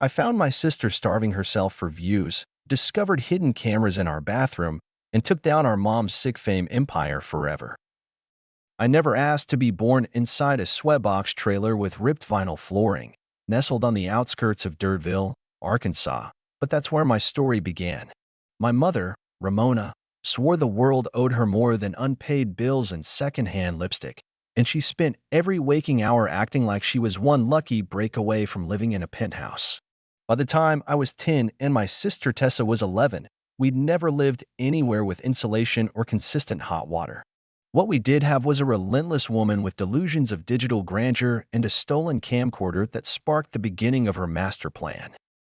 I found my sister starving herself for views, discovered hidden cameras in our bathroom, and took down our mom's sick fame empire forever. I never asked to be born inside a sweatbox trailer with ripped vinyl flooring, nestled on the outskirts of Dirtville, Arkansas, but that's where my story began. My mother, Ramona, swore the world owed her more than unpaid bills and secondhand lipstick, and she spent every waking hour acting like she was one lucky break away from living in a penthouse. By the time I was 10 and my sister Tessa was 11, we'd never lived anywhere with insulation or consistent hot water. What we did have was a relentless woman with delusions of digital grandeur and a stolen camcorder that sparked the beginning of her master plan.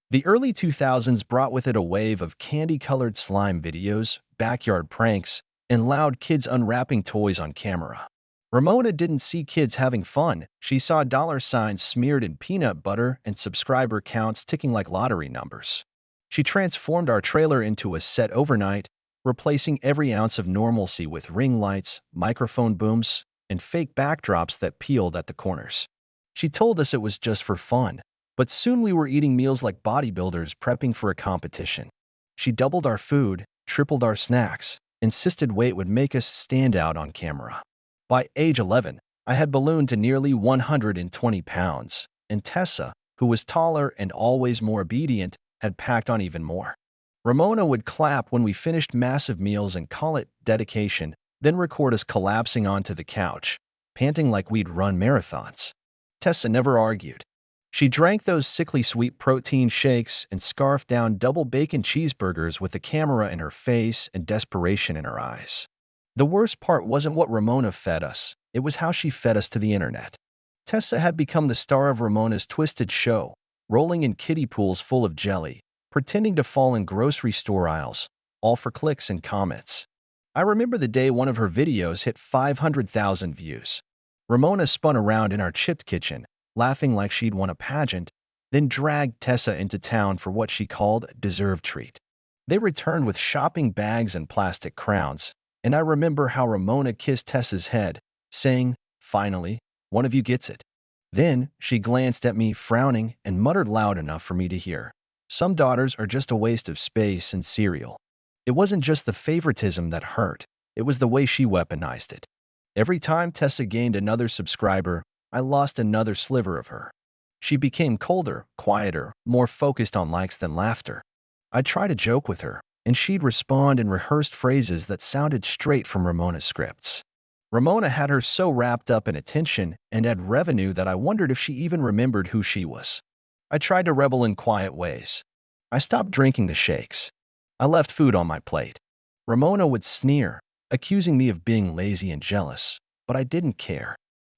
The early 2000s brought with it a wave of candy-colored slime videos, backyard pranks, and loud kids unwrapping toys on camera. Ramona didn't see kids having fun. She saw dollar signs smeared in peanut butter and subscriber counts ticking like lottery numbers. She transformed our trailer into a set overnight, replacing every ounce of normalcy with ring lights, microphone booms, and fake backdrops that peeled at the corners. She told us it was just for fun, but soon we were eating meals like bodybuilders prepping for a competition. She doubled our food, tripled our snacks, insisted weight would make us stand out on camera. By age 11, I had ballooned to nearly 120 pounds, and Tessa, who was taller and always more obedient, had packed on even more. Ramona would clap when we finished massive meals and call it dedication, then record us collapsing onto the couch, panting like we'd run marathons. Tessa never argued. She drank those sickly sweet protein shakes and scarfed down double bacon cheeseburgers with the camera in her face and desperation in her eyes. The worst part wasn't what Ramona fed us, it was how she fed us to the internet. Tessa had become the star of Ramona's twisted show, rolling in kiddie pools full of jelly, pretending to fall in grocery store aisles, all for clicks and comments. I remember the day one of her videos hit 500,000 views. Ramona spun around in our chipped kitchen, laughing like she'd won a pageant, then dragged Tessa into town for what she called a deserved treat. They returned with shopping bags and plastic crowns, and I remember how Ramona kissed Tessa's head, saying, "Finally, one of you gets it." Then she glanced at me, frowning, and muttered loud enough for me to hear, "Some daughters are just a waste of space and cereal." It wasn't just the favoritism that hurt, it was the way she weaponized it. Every time Tessa gained another subscriber, I lost another sliver of her. She became colder, quieter, more focused on likes than laughter. I'd try to joke with her, and she'd respond in rehearsed phrases that sounded straight from Ramona's scripts. Ramona had her so wrapped up in attention and ad revenue that I wondered if she even remembered who she was. I tried to rebel in quiet ways. I stopped drinking the shakes. I left food on my plate. Ramona would sneer, accusing me of being lazy and jealous, but I didn't care.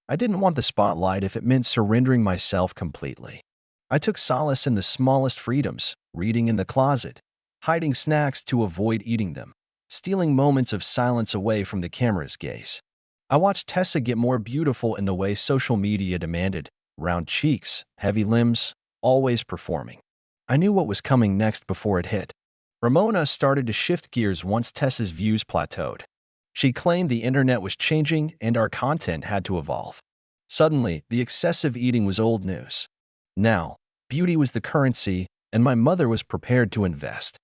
I didn't want the spotlight if it meant surrendering myself completely. I took solace in the smallest freedoms, reading in the closet, hiding snacks to avoid eating them, stealing moments of silence away from the camera's gaze. I watched Tessa get more beautiful in the way social media demanded, round cheeks, heavy limbs, always performing. I knew what was coming next before it hit. Ramona started to shift gears once Tessa's views plateaued. She claimed the internet was changing and our content had to evolve. Suddenly, the excessive eating was old news. Now, beauty was the currency, and my mother was prepared to invest.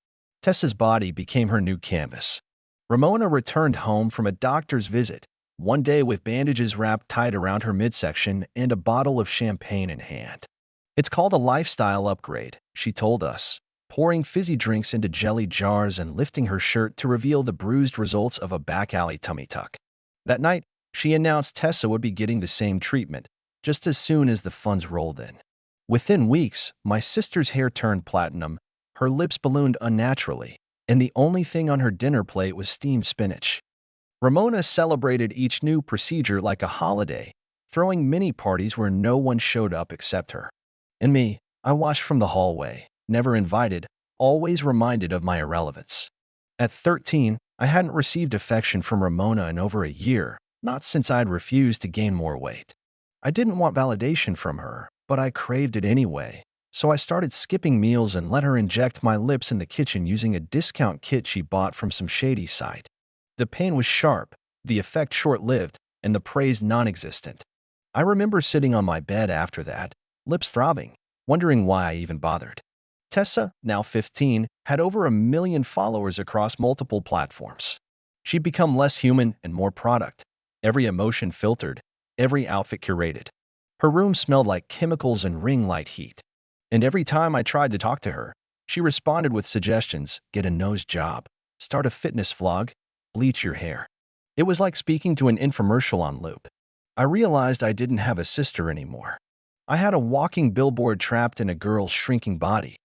Tessa's body became her new canvas. Ramona returned home from a doctor's visit, one day with bandages wrapped tight around her midsection and a bottle of champagne in hand. "It's called a lifestyle upgrade," she told us, pouring fizzy drinks into jelly jars and lifting her shirt to reveal the bruised results of a back alley tummy tuck. That night, she announced Tessa would be getting the same treatment, just as soon as the funds rolled in. Within weeks, my sister's hair turned platinum, her lips ballooned unnaturally, and the only thing on her dinner plate was steamed spinach. Ramona celebrated each new procedure like a holiday, throwing mini parties where no one showed up except her. And me, I watched from the hallway, never invited, always reminded of my irrelevance. At 13, I hadn't received affection from Ramona in over a year, not since I'd refused to gain more weight. I didn't want validation from her, but I craved it anyway, so I started skipping meals and let her inject my lips in the kitchen using a discount kit she bought from some shady site. The pain was sharp, the effect short-lived, and the praise non-existent. I remember sitting on my bed after that, lips throbbing, wondering why I even bothered. Tessa, now 15, had over 1 million followers across multiple platforms. She'd become less human and more product, every emotion filtered, every outfit curated. Her room smelled like chemicals and ring light heat. And every time I tried to talk to her, she responded with suggestions: get a nose job, start a fitness vlog, bleach your hair. It was like speaking to an infomercial on loop. I realized I didn't have a sister anymore. I had a walking billboard trapped in a girl's shrinking body.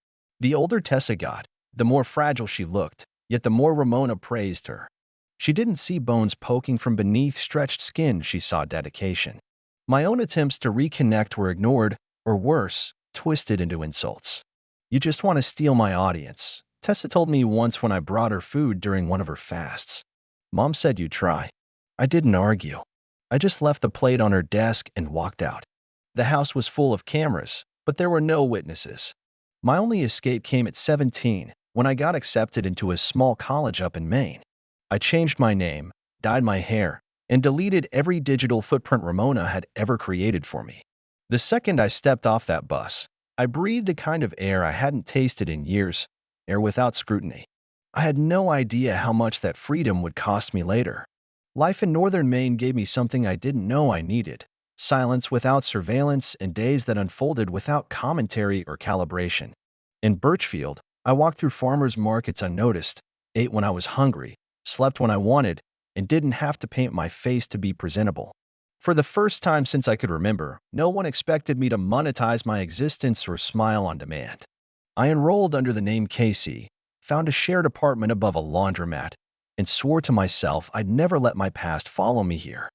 The older Tessa got, the more fragile she looked, yet the more Ramona praised her. She didn't see bones poking from beneath stretched skin, she saw dedication. My own attempts to reconnect were ignored, or worse, twisted into insults. You just want to steal my audience, Tessa told me once when I brought her food during one of her fasts. Mom said you'd try. I didn't argue. I just left the plate on her desk and walked out. The house was full of cameras, but there were no witnesses. My only escape came at 17, when I got accepted into a small college up in Maine. I changed my name, dyed my hair, and deleted every digital footprint Ramona had ever created for me. The second I stepped off that bus, I breathed a kind of air I hadn't tasted in years, air without scrutiny. I had no idea how much that freedom would cost me later. Life in northern Maine gave me something I didn't know I needed: silence without surveillance and days that unfolded without commentary or calibration. In Birchfield, I walked through farmers' markets unnoticed, ate when I was hungry, slept when I wanted, and didn't have to paint my face to be presentable. For the first time since I could remember, no one expected me to monetize my existence or smile on demand. I enrolled under the name Casey, found a shared apartment above a laundromat, and swore to myself I'd never let my past follow me here.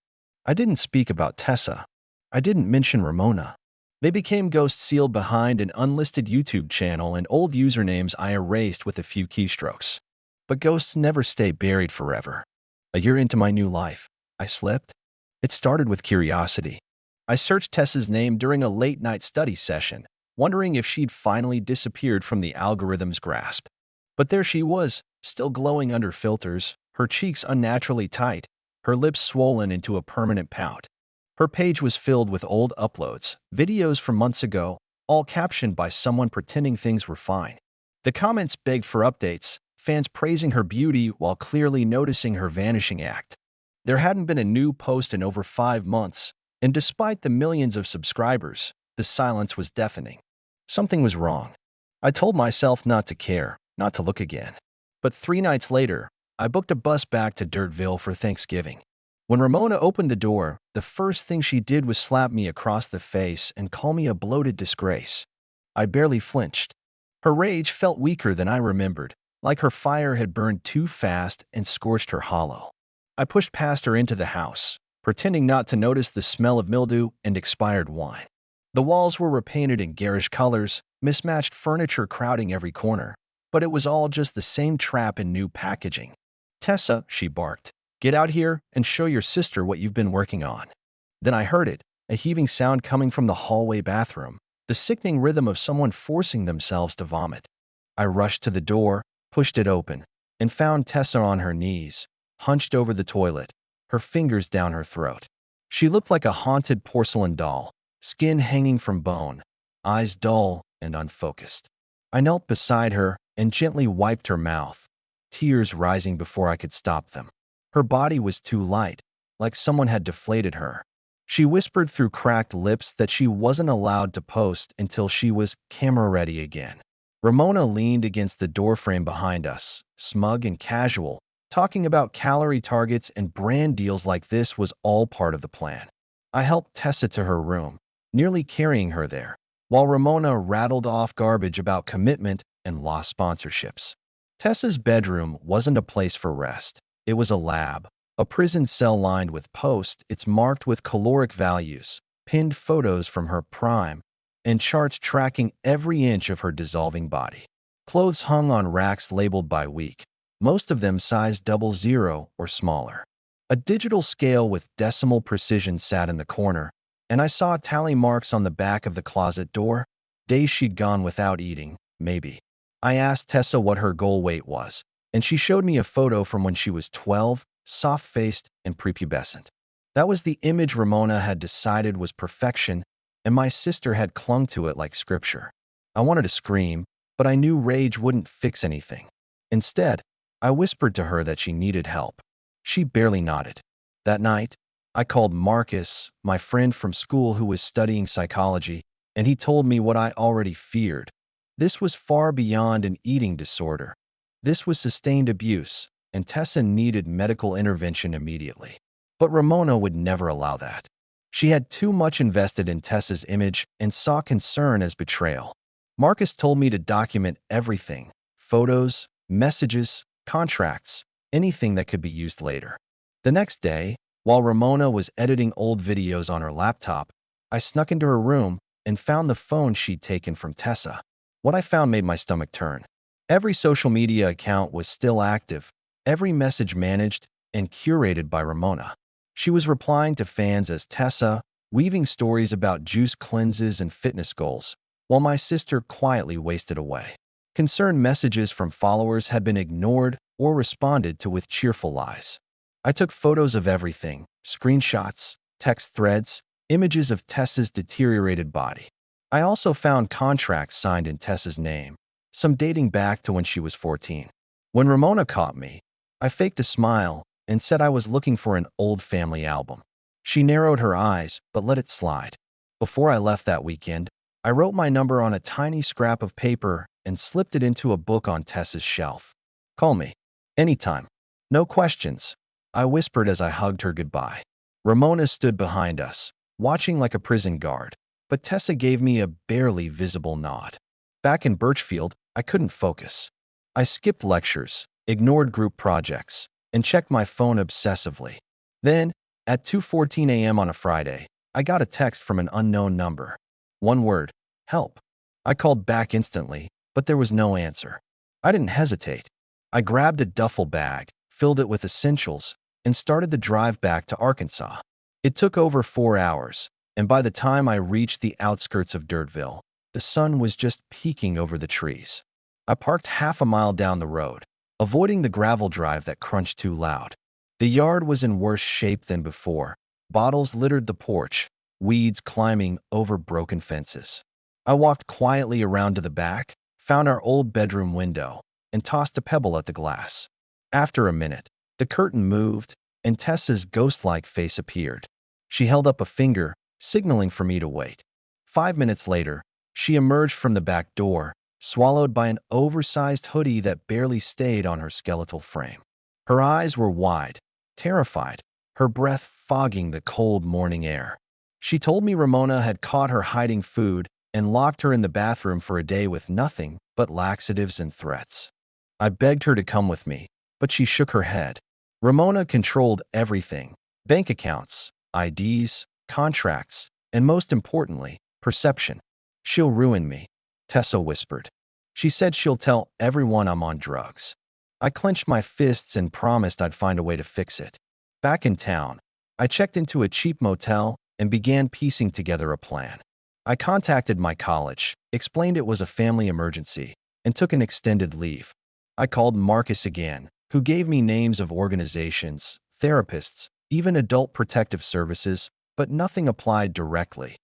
I didn't speak about Tessa. I didn't mention Ramona. They became ghosts sealed behind an unlisted YouTube channel and old usernames I erased with a few keystrokes. But ghosts never stay buried forever. A year into my new life, I slipped. It started with curiosity. I searched Tessa's name during a late-night study session, wondering if she'd finally disappeared from the algorithm's grasp. But there she was, still glowing under filters, her cheeks unnaturally tight, her lips swollen into a permanent pout. Her page was filled with old uploads, videos from months ago, all captioned by someone pretending things were fine. The comments begged for updates, fans praising her beauty while clearly noticing her vanishing act. There hadn't been a new post in over 5 months, and despite the millions of subscribers, the silence was deafening. Something was wrong. I told myself not to care, not to look again. But 3 nights later, I booked a bus back to Dirtville for Thanksgiving. When Ramona opened the door, the first thing she did was slap me across the face and call me a bloated disgrace. I barely flinched. Her rage felt weaker than I remembered, like her fire had burned too fast and scorched her hollow. I pushed past her into the house, pretending not to notice the smell of mildew and expired wine. The walls were repainted in garish colors, mismatched furniture crowding every corner, but it was all just the same trap in new packaging. "Tessa," she barked, "get out here and show your sister what you've been working on." Then I heard it, a heaving sound coming from the hallway bathroom, the sickening rhythm of someone forcing themselves to vomit. I rushed to the door, pushed it open, and found Tessa on her knees, hunched over the toilet, her fingers down her throat. She looked like a haunted porcelain doll, skin hanging from bone, eyes dull and unfocused. I knelt beside her and gently wiped her mouth, tears rising before I could stop them. Her body was too light, like someone had deflated her. She whispered through cracked lips that she wasn't allowed to post until she was camera-ready again. Ramona leaned against the doorframe behind us, smug and casual, talking about calorie targets and brand deals like this was all part of the plan. I helped Tessa to her room, nearly carrying her there, while Ramona rattled off garbage about commitment and lost sponsorships. Tessa's bedroom wasn't a place for rest. It was a lab, a prison cell lined with post-its marked with caloric values, pinned photos from her prime, and charts tracking every inch of her dissolving body. Clothes hung on racks labeled by week, most of them size 00 or smaller. A digital scale with decimal precision sat in the corner, and I saw tally marks on the back of the closet door, days she'd gone without eating, maybe. I asked Tessa what her goal weight was, and she showed me a photo from when she was 12, soft-faced and prepubescent. That was the image Ramona had decided was perfection, and my sister had clung to it like scripture. I wanted to scream, but I knew rage wouldn't fix anything. Instead, I whispered to her that she needed help. She barely nodded. That night, I called Marcus, my friend from school who was studying psychology, and he told me what I already feared. This was far beyond an eating disorder. This was sustained abuse, and Tessa needed medical intervention immediately. But Ramona would never allow that. She had too much invested in Tessa's image and saw concern as betrayal. Marcus told me to document everything: photos, messages, contracts, anything that could be used later. The next day, while Ramona was editing old videos on her laptop, I snuck into her room and found the phone she'd taken from Tessa. What I found made my stomach turn. Every social media account was still active, every message managed and curated by Ramona. She was replying to fans as Tessa, weaving stories about juice cleanses and fitness goals, while my sister quietly wasted away. Concerned messages from followers had been ignored or responded to with cheerful lies. I took photos of everything: screenshots, text threads, images of Tessa's deteriorated body. I also found contracts signed in Tessa's name, some dating back to when she was 14. When Ramona caught me, I faked a smile and said I was looking for an old family album. She narrowed her eyes but let it slide. Before I left that weekend, I wrote my number on a tiny scrap of paper and slipped it into a book on Tessa's shelf. Call me. Anytime. No questions, I whispered as I hugged her goodbye. Ramona stood behind us, watching like a prison guard, but Tessa gave me a barely visible nod. Back in Birchfield, I couldn't focus. I skipped lectures, ignored group projects, and checked my phone obsessively. Then, at 2:14 a.m. on a Friday, I got a text from an unknown number. One word: help. I called back instantly, but there was no answer. I didn't hesitate. I grabbed a duffel bag, filled it with essentials, and started the drive back to Arkansas. It took over 4 hours, and by the time I reached the outskirts of Dirtville, the sun was just peeking over the trees. I parked half a mile down the road, avoiding the gravel drive that crunched too loud. The yard was in worse shape than before. Bottles littered the porch, weeds climbing over broken fences. I walked quietly around to the back, found our old bedroom window, and tossed a pebble at the glass. After a minute, the curtain moved, and Tessa's ghost-like face appeared. She held up a finger, signaling for me to wait. 5 minutes later, she emerged from the back door, swallowed by an oversized hoodie that barely stayed on her skeletal frame. Her eyes were wide, terrified, her breath fogging the cold morning air. She told me Ramona had caught her hiding food and locked her in the bathroom for a day with nothing but laxatives and threats. I begged her to come with me, but she shook her head. Ramona controlled everything: bank accounts, IDs, contracts, and most importantly, perception. She'll ruin me, Tessa whispered. She said she'll tell everyone I'm on drugs. I clenched my fists and promised I'd find a way to fix it. Back in town, I checked into a cheap motel and began piecing together a plan. I contacted my college, explained it was a family emergency, and took an extended leave. I called Marcus again, who gave me names of organizations, therapists, even adult protective services, but nothing applied directly.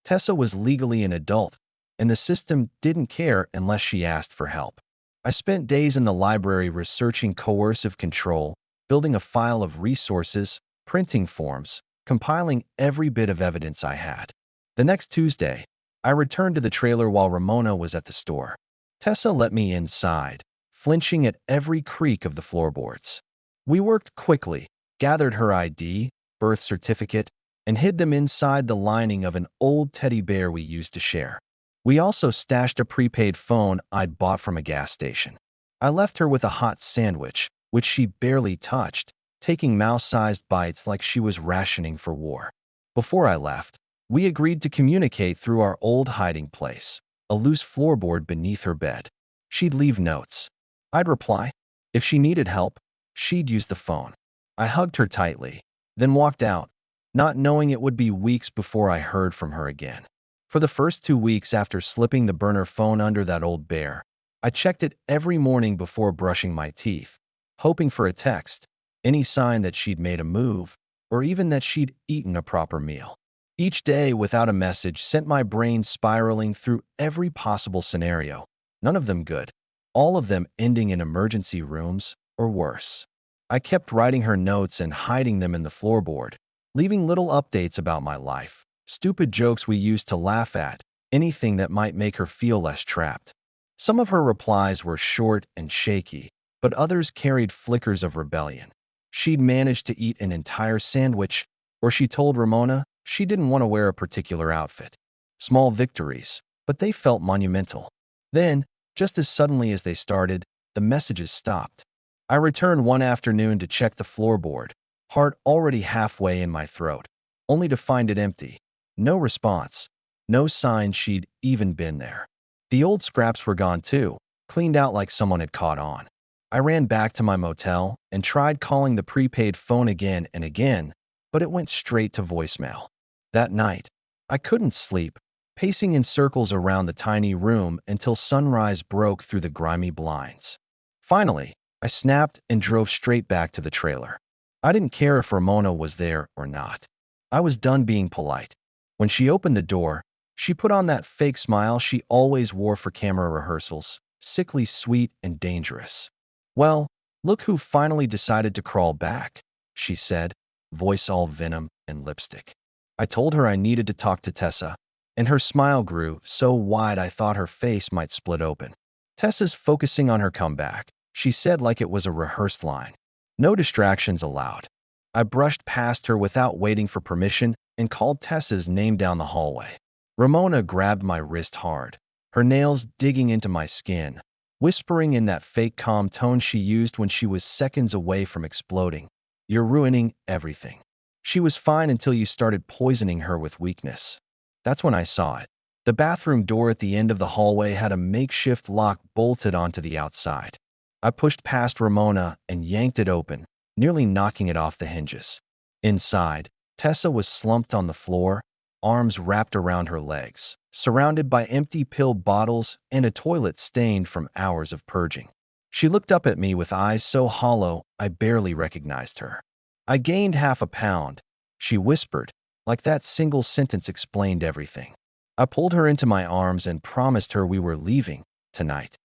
Tessa was legally an adult, and the system didn't care unless she asked for help. I spent days in the library researching coercive control, building a file of resources, printing forms, compiling every bit of evidence I had. The next Tuesday, I returned to the trailer while Ramona was at the store. Tessa let me inside, flinching at every creak of the floorboards. We worked quickly, gathered her ID, birth certificate, and hid them inside the lining of an old teddy bear we used to share. We also stashed a prepaid phone I'd bought from a gas station. I left her with a hot sandwich, which she barely touched, taking mouse-sized bites like she was rationing for war. Before I left, we agreed to communicate through our old hiding place, a loose floorboard beneath her bed. She'd leave notes. I'd reply. If she needed help, she'd use the phone. I hugged her tightly, then walked out, not knowing it would be weeks before I heard from her again. For the first 2 weeks after slipping the burner phone under that old bear, I checked it every morning before brushing my teeth, hoping for a text, any sign that she'd made a move, or even that she'd eaten a proper meal. Each day without a message sent my brain spiraling through every possible scenario, none of them good, all of them ending in emergency rooms or worse. I kept writing her notes and hiding them in the floorboard, leaving little updates about my life, stupid jokes we used to laugh at, anything that might make her feel less trapped. Some of her replies were short and shaky, but others carried flickers of rebellion. She'd managed to eat an entire sandwich, or she told Ramona she didn't want to wear a particular outfit. Small victories, but they felt monumental. Then, just as suddenly as they started, the messages stopped. I returned one afternoon to check the floorboard, heart already halfway in my throat, only to find it empty. No response, no sign she'd even been there. The old scraps were gone too, cleaned out like someone had caught on. I ran back to my motel and tried calling the prepaid phone again and again, but it went straight to voicemail. That night, I couldn't sleep, pacing in circles around the tiny room until sunrise broke through the grimy blinds. Finally, I snapped and drove straight back to the trailer. I didn't care if Ramona was there or not. I was done being polite. When she opened the door, she put on that fake smile she always wore for camera rehearsals, sickly sweet and dangerous. "Well, look who finally decided to crawl back," she said, voice all venom and lipstick. I told her I needed to talk to Tessa, and her smile grew so wide I thought her face might split open. "Tessa's focusing on her comeback," she said like it was a rehearsed line. "No distractions allowed." I brushed past her without waiting for permission and called Tessa's name down the hallway. Ramona grabbed my wrist hard, her nails digging into my skin, whispering in that fake calm tone she used when she was seconds away from exploding. "You're ruining everything." She was fine until you started poisoning her with weakness. That's when I saw it. The bathroom door at the end of the hallway had a makeshift lock bolted onto the outside. I pushed past Ramona and yanked it open, nearly knocking it off the hinges. Inside, Tessa was slumped on the floor, arms wrapped around her legs, surrounded by empty pill bottles and a toilet stained from hours of purging. She looked up at me with eyes so hollow I barely recognized her. "I gained half a pound," she whispered, like that single sentence explained everything. I pulled her into my arms and promised her we were leaving tonight.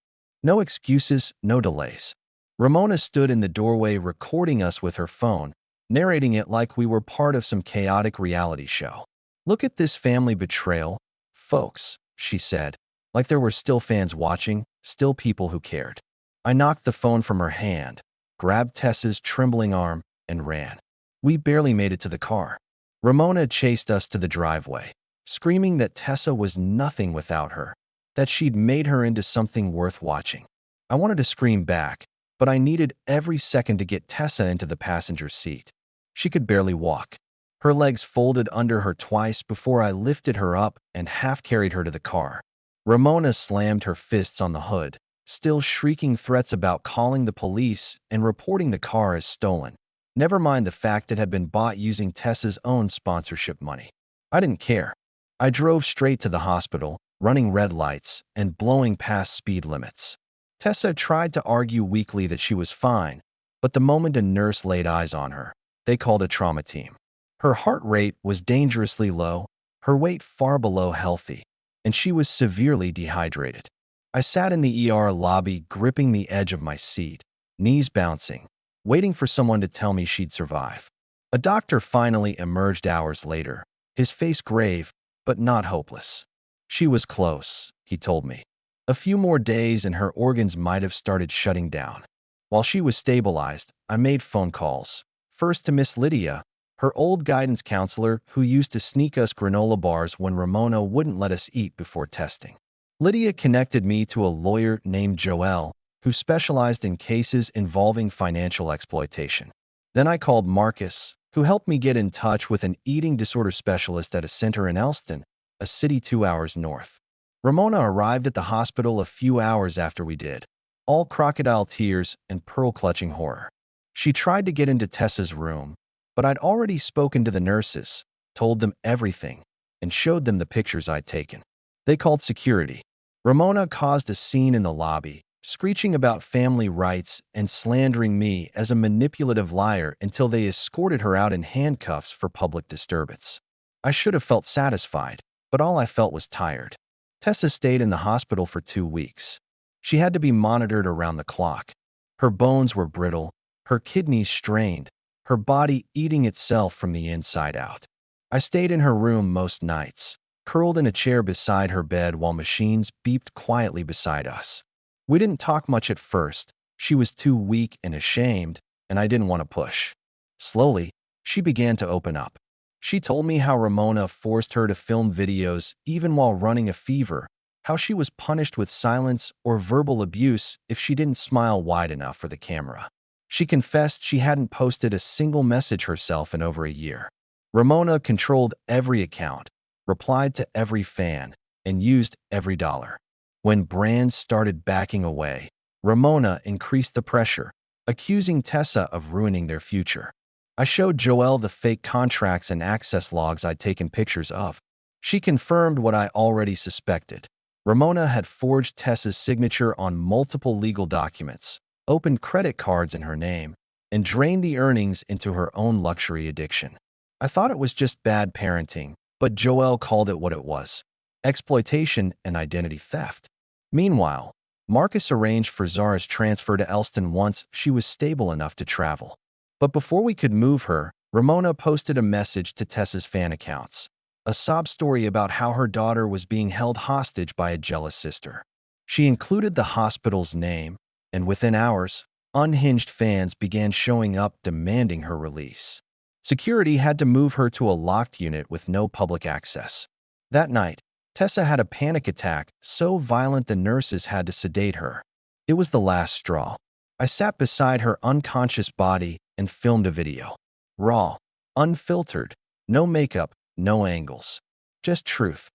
No excuses, no delays. Ramona stood in the doorway recording us with her phone, narrating it like we were part of some chaotic reality show. "Look at this family betrayal, folks," she said, like there were still fans watching, still people who cared. I knocked the phone from her hand, grabbed Tessa's trembling arm, and ran. We barely made it to the car. Ramona chased us to the driveway, screaming that Tessa was nothing without her, that she'd made her into something worth watching. I wanted to scream back, but I needed every second to get Tessa into the passenger seat. She could barely walk. Her legs folded under her twice before I lifted her up and half-carried her to the car. Ramona slammed her fists on the hood, still shrieking threats about calling the police and reporting the car as stolen. Never mind the fact it had been bought using Tessa's own sponsorship money. I didn't care. I drove straight to the hospital, running red lights and blowing past speed limits. Tessa tried to argue weakly that she was fine, but the moment a nurse laid eyes on her, they called a trauma team. Her heart rate was dangerously low, her weight far below healthy, and she was severely dehydrated. I sat in the ER lobby gripping the edge of my seat, knees bouncing, waiting for someone to tell me she'd survive. A doctor finally emerged hours later, his face grave, but not hopeless. "She was close," he told me. "A few more days and her organs might have started shutting down." While she was stabilized, I made phone calls. First to Miss Lydia, her old guidance counselor who used to sneak us granola bars when Ramona wouldn't let us eat before testing. Lydia connected me to a lawyer named Joel, who specialized in cases involving financial exploitation. Then I called Marcus, who helped me get in touch with an eating disorder specialist at a center in Elston, a city 2 hours north. Ramona arrived at the hospital a few hours after we did, all crocodile tears and pearl-clutching horror. She tried to get into Tessa's room, but I'd already spoken to the nurses, told them everything, and showed them the pictures I'd taken. They called security. Ramona caused a scene in the lobby, screeching about family rights and slandering me as a manipulative liar until they escorted her out in handcuffs for public disturbance. I should have felt satisfied, but all I felt was tired. Tessa stayed in the hospital for 2 weeks. She had to be monitored around the clock. Her bones were brittle, her kidneys strained, her body eating itself from the inside out. I stayed in her room most nights, curled in a chair beside her bed while machines beeped quietly beside us. We didn't talk much at first. She was too weak and ashamed, and I didn't want to push. Slowly, she began to open up. She told me how Ramona forced her to film videos even while running a fever, how she was punished with silence or verbal abuse if she didn't smile wide enough for the camera. She confessed she hadn't posted a single message herself in over a year. Ramona controlled every account, replied to every fan, and used every dollar. When brands started backing away, Ramona increased the pressure, accusing Tessa of ruining their future. I showed Joelle the fake contracts and access logs I'd taken pictures of. She confirmed what I already suspected. Ramona had forged Tessa's signature on multiple legal documents, opened credit cards in her name, and drained the earnings into her own luxury addiction. I thought it was just bad parenting, but Joelle called it what it was: exploitation and identity theft. Meanwhile, Marcus arranged for Zara's transfer to Elston once she was stable enough to travel. But before we could move her, Ramona posted a message to Tessa's fan accounts, a sob story about how her daughter was being held hostage by a jealous sister. She included the hospital's name, and within hours, unhinged fans began showing up demanding her release. Security had to move her to a locked unit with no public access. That night, Tessa had a panic attack so violent the nurses had to sedate her. It was the last straw. I sat beside her unconscious body and filmed a video. Raw, unfiltered, no makeup, no angles. Just truth.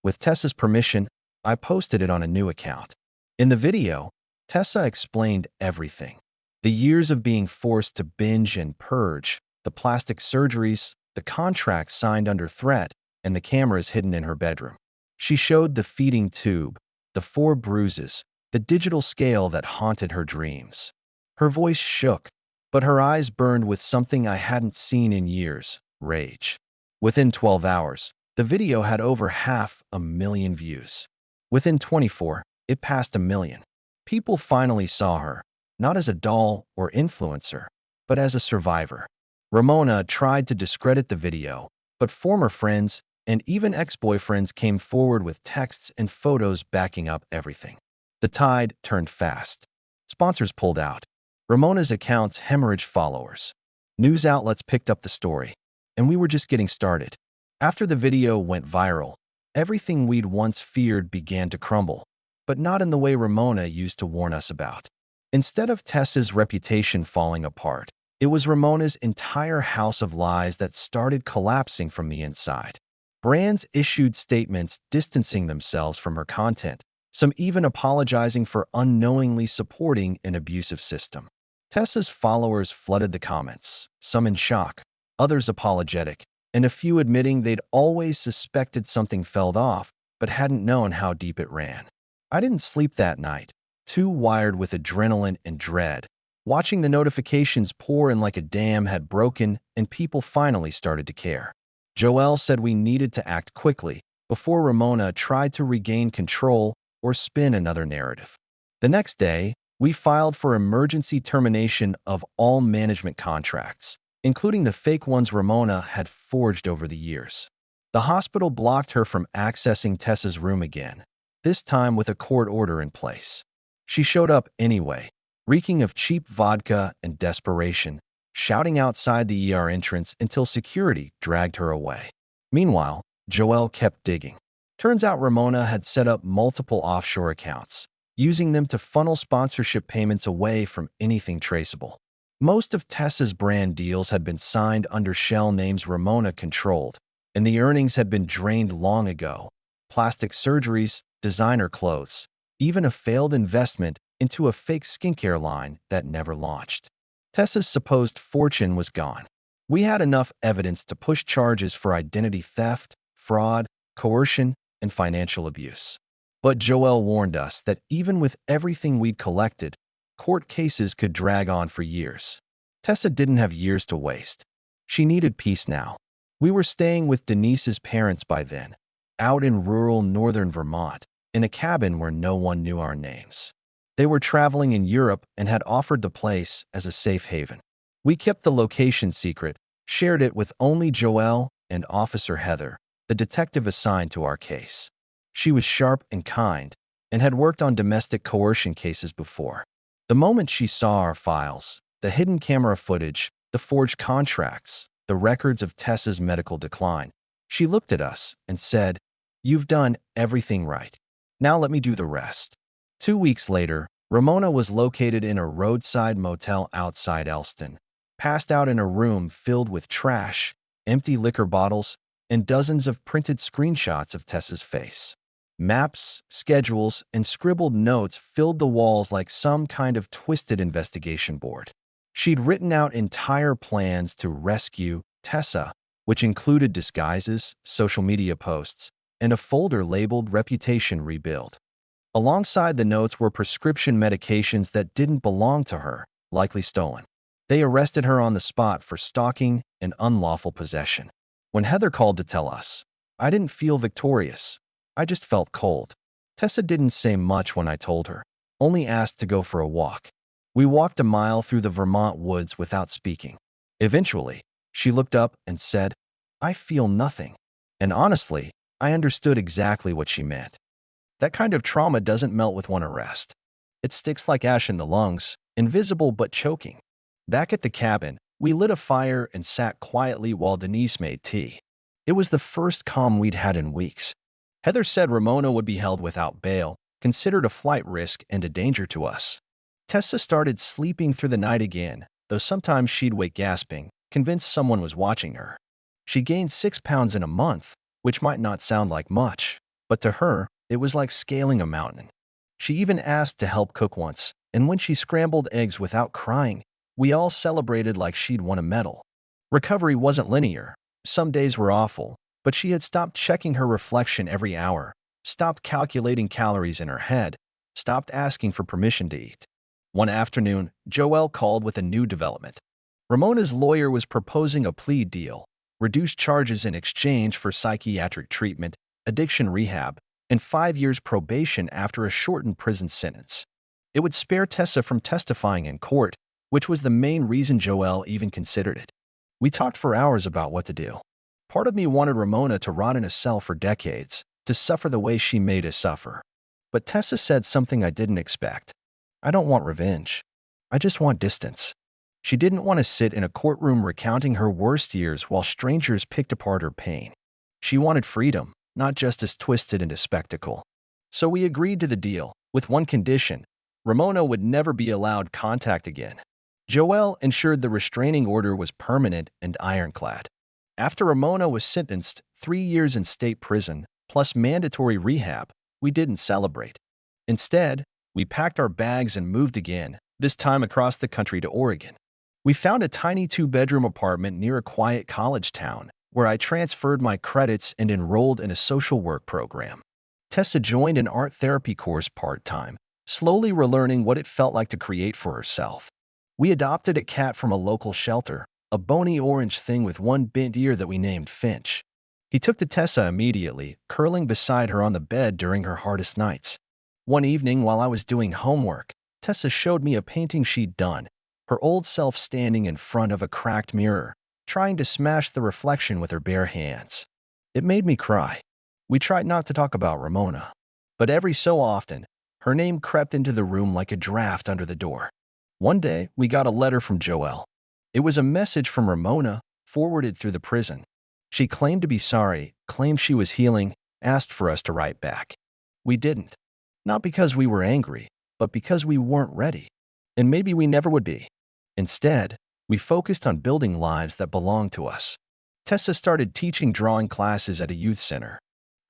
With Tessa's permission, I posted it on a new account. In the video, Tessa explained everything. The years of being forced to binge and purge, the plastic surgeries, the contracts signed under threat, and the cameras hidden in her bedroom. She showed the feeding tube, the 4 bruises, the digital scale that haunted her dreams. Her voice shook, but her eyes burned with something I hadn't seen in years: rage. Within 12 hours, the video had over 500,000 views. Within 24, it passed 1 million. People finally saw her, not as a doll or influencer, but as a survivor. Ramona tried to discredit the video, but former friends and even ex-boyfriends came forward with texts and photos backing up everything. The tide turned fast. Sponsors pulled out. Ramona's accounts hemorrhaged followers. News outlets picked up the story, and we were just getting started. After the video went viral, everything we'd once feared began to crumble, but not in the way Ramona used to warn us about. Instead of Tessa's reputation falling apart, it was Ramona's entire house of lies that started collapsing from the inside. Brands issued statements distancing themselves from her content, some even apologizing for unknowingly supporting an abusive system. Tessa's followers flooded the comments, some in shock, others apologetic, and a few admitting they'd always suspected something fell off, but hadn't known how deep it ran. I didn't sleep that night, too wired with adrenaline and dread, watching the notifications pour in like a dam had broken and people finally started to care. Joelle said we needed to act quickly before Ramona tried to regain control or spin another narrative. The next day, we filed for emergency termination of all management contracts, including the fake ones Ramona had forged over the years. The hospital blocked her from accessing Tessa's room again, this time with a court order in place. She showed up anyway, reeking of cheap vodka and desperation, shouting outside the ER entrance until security dragged her away. Meanwhile, Joelle kept digging. Turns out Ramona had set up multiple offshore accounts, using them to funnel sponsorship payments away from anything traceable. Most of Tessa's brand deals had been signed under shell names Ramona controlled, and the earnings had been drained long ago. Plastic surgeries, designer clothes, even a failed investment into a fake skincare line that never launched. Tessa's supposed fortune was gone. We had enough evidence to push charges for identity theft, fraud, coercion, and financial abuse. But Joelle warned us that even with everything we'd collected, court cases could drag on for years. Tessa didn't have years to waste. She needed peace now. We were staying with Denise's parents by then, out in rural northern Vermont, in a cabin where no one knew our names. They were traveling in Europe and had offered the place as a safe haven. We kept the location secret, shared it with only Joelle and Officer Heather, the detective assigned to our case. She was sharp and kind, and had worked on domestic coercion cases before. The moment she saw our files, the hidden camera footage, the forged contracts, the records of Tessa's medical decline, she looked at us and said, "You've done everything right. Now let me do the rest." 2 weeks later, Ramona was located in a roadside motel outside Elston, passed out in a room filled with trash, empty liquor bottles, and dozens of printed screenshots of Tessa's face. Maps, schedules, and scribbled notes filled the walls like some kind of twisted investigation board. She'd written out entire plans to rescue Tessa, which included disguises, social media posts, and a folder labeled Reputation Rebuild. Alongside the notes were prescription medications that didn't belong to her, likely stolen. They arrested her on the spot for stalking and unlawful possession. When Heather called to tell us, I didn't feel victorious. I just felt cold. Tessa didn't say much when I told her, only asked to go for a walk. We walked a mile through the Vermont woods without speaking. Eventually, she looked up and said, "I feel nothing." And honestly, I understood exactly what she meant. That kind of trauma doesn't melt with one arrest. It sticks like ash in the lungs, invisible but choking. Back at the cabin, we lit a fire and sat quietly while Denise made tea. It was the first calm we'd had in weeks. Heather said Ramona would be held without bail, considered a flight risk and a danger to us. Tessa started sleeping through the night again, though sometimes she'd wake gasping, convinced someone was watching her. She gained 6 pounds in a month, which might not sound like much, but to her, it was like scaling a mountain. She even asked to help cook once, and when she scrambled eggs without crying, we all celebrated like she'd won a medal. Recovery wasn't linear. Some days were awful, but she had stopped checking her reflection every hour, stopped calculating calories in her head, stopped asking for permission to eat. One afternoon, Joelle called with a new development. Ramona's lawyer was proposing a plea deal, reduced charges in exchange for psychiatric treatment, addiction rehab, and 5 years probation after a shortened prison sentence. It would spare Tessa from testifying in court, which was the main reason Joelle even considered it. We talked for hours about what to do. Part of me wanted Ramona to rot in a cell for decades, to suffer the way she made us suffer. But Tessa said something I didn't expect. I don't want revenge. I just want distance. She didn't want to sit in a courtroom recounting her worst years while strangers picked apart her pain. She wanted freedom, not justice twisted into spectacle. So we agreed to the deal, with one condition: Ramona would never be allowed contact again. Joelle ensured the restraining order was permanent and ironclad. After Ramona was sentenced 3 years in state prison, plus mandatory rehab, we didn't celebrate. Instead, we packed our bags and moved again, this time across the country to Oregon. We found a tiny 2-bedroom apartment near a quiet college town, where I transferred my credits and enrolled in a social work program. Tessa joined an art therapy course part-time, slowly relearning what it felt like to create for herself. We adopted a cat from a local shelter, a bony orange thing with one bent ear that we named Finch. He took to Tessa immediately, curling beside her on the bed during her hardest nights. One evening while I was doing homework, Tessa showed me a painting she'd done, her old self standing in front of a cracked mirror, trying to smash the reflection with her bare hands. It made me cry. We tried not to talk about Ramona, but every so often, her name crept into the room like a draft under the door. One day, we got a letter from Joelle. It was a message from Ramona, forwarded through the prison. She claimed to be sorry, claimed she was healing, asked for us to write back. We didn't. Not because we were angry, but because we weren't ready. And maybe we never would be. Instead, we focused on building lives that belonged to us. Tessa started teaching drawing classes at a youth center.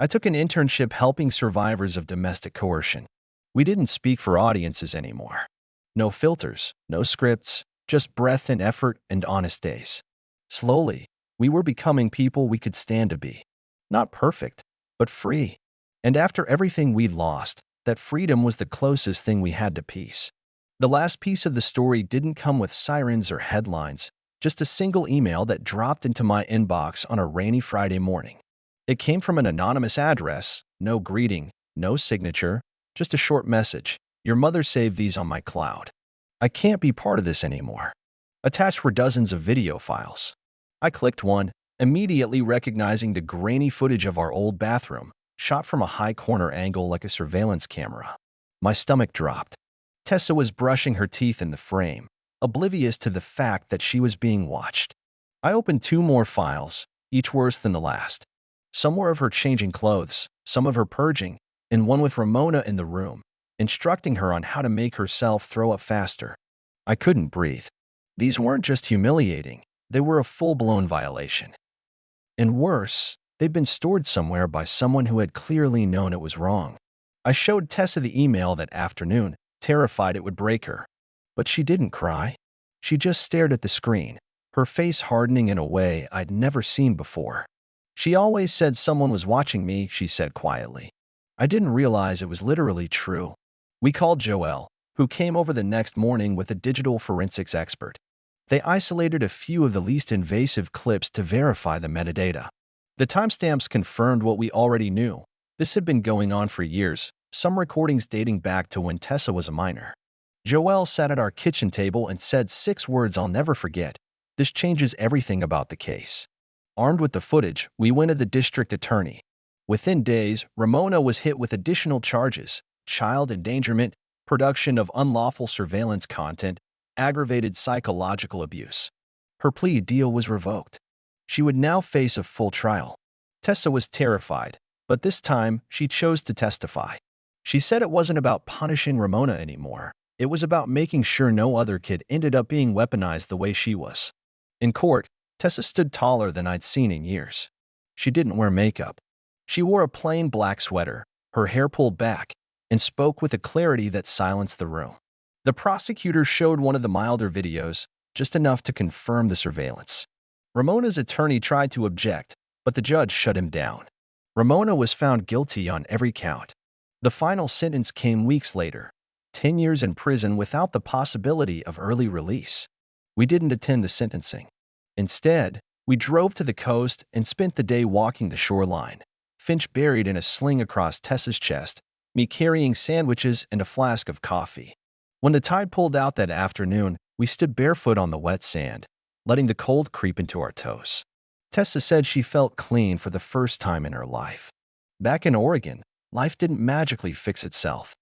I took an internship helping survivors of domestic coercion. We didn't speak for audiences anymore. No filters, no scripts, just breath and effort and honest days. Slowly, we were becoming people we could stand to be. Not perfect, but free. And after everything we'd lost, that freedom was the closest thing we had to peace. The last piece of the story didn't come with sirens or headlines, Just a single email that dropped into my inbox on a rainy Friday morning. It came from an anonymous address, no greeting, no signature, just a short message. Your mother saved these on my cloud. I can't be part of this anymore. Attached were dozens of video files. I clicked one, immediately recognizing the grainy footage of our old bathroom, shot from a high corner angle like a surveillance camera. My stomach dropped. Tessa was brushing her teeth in the frame, oblivious to the fact that she was being watched. I opened two more files, each worse than the last. Some were of her changing clothes, some of her purging, and one with Ramona in the room, instructing her on how to make herself throw up faster. I couldn't breathe. These weren't just humiliating, they were a full-blown violation. And worse, they'd been stored somewhere by someone who had clearly known it was wrong. I showed Tessa the email that afternoon, terrified it would break her. But she didn't cry. She just stared at the screen, her face hardening in a way I'd never seen before. She always said someone was watching me, she said quietly. I didn't realize it was literally true. We called Joelle, who came over the next morning with a digital forensics expert. They isolated a few of the least invasive clips to verify the metadata. The timestamps confirmed what we already knew. This had been going on for years, some recordings dating back to when Tessa was a minor. Joelle sat at our kitchen table and said 6 words I'll never forget. This changes everything about the case. Armed with the footage, we went to the district attorney. Within days, Ramona was hit with additional charges: child endangerment, production of unlawful surveillance content, aggravated psychological abuse. Her plea deal was revoked. She would now face a full trial. Tessa was terrified, but this time she chose to testify. She said it wasn't about punishing Ramona anymore. It was about making sure no other kid ended up being weaponized the way she was. In court, Tessa stood taller than I'd seen in years. She didn't wear makeup. She wore a plain black sweater, her hair pulled back, and spoke with a clarity that silenced the room. The prosecutor showed one of the milder videos, just enough to confirm the surveillance. Ramona's attorney tried to object, but the judge shut him down. Ramona was found guilty on every count. The final sentence came weeks later: 10 years in prison without the possibility of early release. We didn't attend the sentencing. Instead, we drove to the coast and spent the day walking the shoreline, Finch buried in a sling across Tessa's chest, me carrying sandwiches and a flask of coffee. When the tide pulled out that afternoon, we stood barefoot on the wet sand, letting the cold creep into our toes. Tessa said she felt clean for the first time in her life. Back in Oregon, life didn't magically fix itself.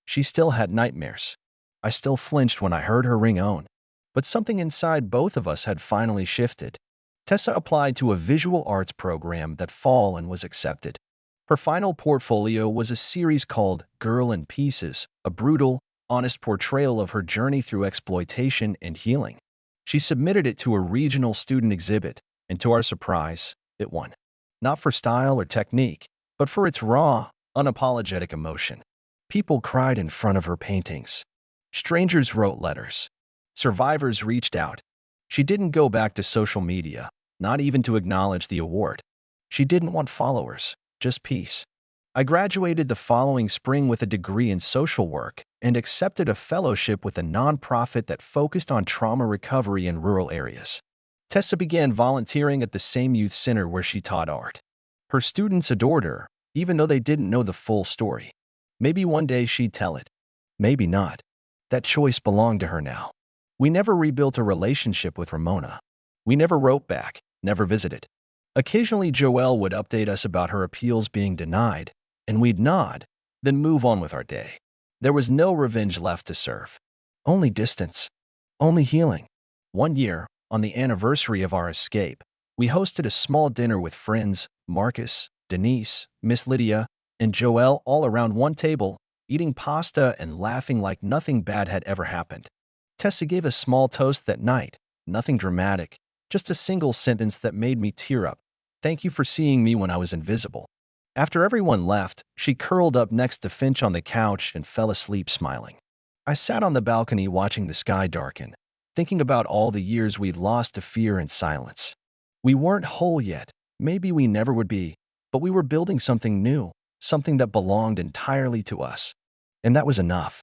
She still had nightmares. I still flinched when I heard her ring OWN. But something inside both of us had finally shifted. Tessa applied to a visual arts program that fall and was accepted. Her final portfolio was a series called Girl in Pieces, a brutal, honest portrayal of her journey through exploitation and healing. She submitted it to a regional student exhibit, and to our surprise, it won. Not for style or technique, but for its raw, unapologetic emotion. People cried in front of her paintings. Strangers wrote letters. Survivors reached out. She didn't go back to social media, not even to acknowledge the award. She didn't want followers, just peace. I graduated the following spring with a degree in social work and accepted a fellowship with a nonprofit that focused on trauma recovery in rural areas. Tessa began volunteering at the same youth center where she taught art. Her students adored her, even though they didn't know the full story. Maybe one day she'd tell it. Maybe not. That choice belonged to her now. We never rebuilt a relationship with Ramona. We never wrote back, never visited. Occasionally, Joelle would update us about her appeals being denied, and we'd nod, then move on with our day. There was no revenge left to serve. Only distance. Only healing. One year, on the anniversary of our escape, we hosted a small dinner with friends, Marcus, Denise, Miss Lydia, and Joelle, all around one table, eating pasta and laughing like nothing bad had ever happened. Tessa gave a small toast that night, nothing dramatic, just a single sentence that made me tear up. Thank you for seeing me when I was invisible. After everyone left, she curled up next to Finch on the couch and fell asleep smiling. I sat on the balcony watching the sky darken, thinking about all the years we'd lost to fear and silence. We weren't whole yet, maybe we never would be, but we were building something new, something that belonged entirely to us. And that was enough.